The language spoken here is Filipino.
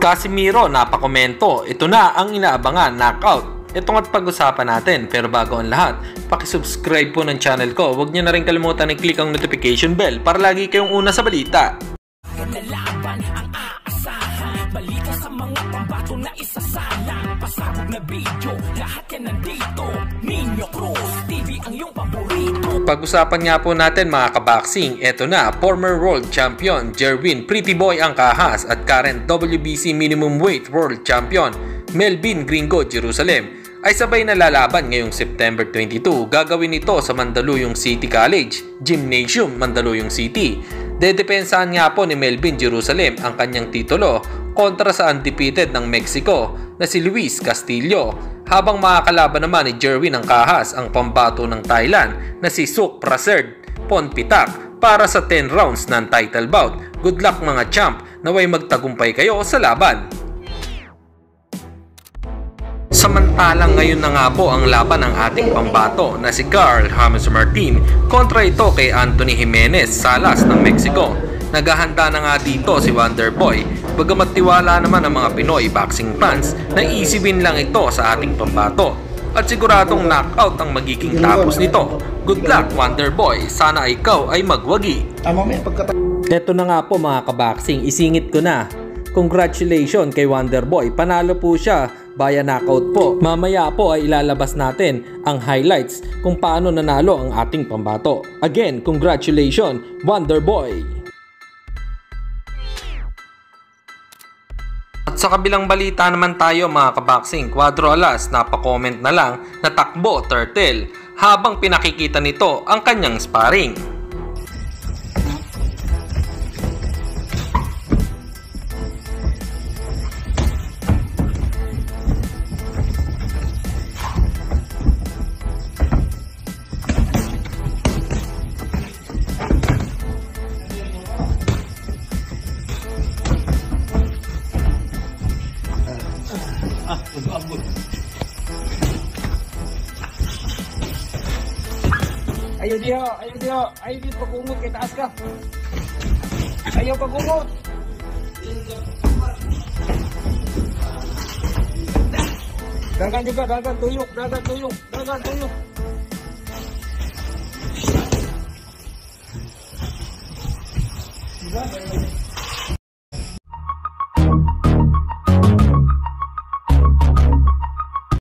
Casimiro napakomento, ito na ang inaabangan, knockout. Ito nga't pag-usapan natin, pero bago ang lahat, pakisubscribe po ng channel ko. Huwag niyo na rin kalimutan i-click ang notification bell para lagi kayong una sa balita. Laban ang aasahan, balita sa mga pambato na isasalang, pasabog na video, lahat yan nandito. Nino Cruz TV ang iyong paborito. Pag-usapan nga po natin mga kaboxing, eto na, former world champion Jerwin Pretty Boy Angcajas at current WBC minimum weight world champion Melvin Gringo Jerusalem ay sabay na lalaban ngayong September 22. Gagawin ito sa Mandaluyong City College Gymnasium, Mandaluyong City. Dedepensahan nga po ni Melvin Jerusalem ang kanyang titulo kontra sa undefeated ng Mexico na si Luis Castillo, habang makakalaban naman ni Jerwin Angcajas ang pambato ng Thailand na si Suk Prasert Ponpitak para sa 10 rounds ng title bout. Good luck mga champ, naway magtagumpay kayo sa laban. Samantalang ngayon na nga po ang laban ng ating pambato na si Carl James Martin kontra ito kay Anthony Jimenez Salas ng Mexico. Naghahanda na nga dito si Wonderboy, bagamat tiwala naman ang mga Pinoy boxing fans na easy win lang ito sa ating pambato at siguradong knockout ang magiging tapos nito. Good luck Wonderboy, sana ikaw ay magwagi. Ito na nga po mga kaboxing, isingit ko na. Congratulations kay Wonderboy, panalo po siya via knockout po. Mamaya po ay ilalabas natin ang highlights kung paano nanalo ang ating pambato. Again, congratulations Wonderboy. At sa kabilang balita naman tayo mga kaboxing, Cuadro Alas napakomment na lang na takbo turtle habang pinakikita nito ang kanyang sparring. Ayo dia, pagungot kay taas ka. Ayo pagungot. Dagan juga, dagan tuyuk. Dagan.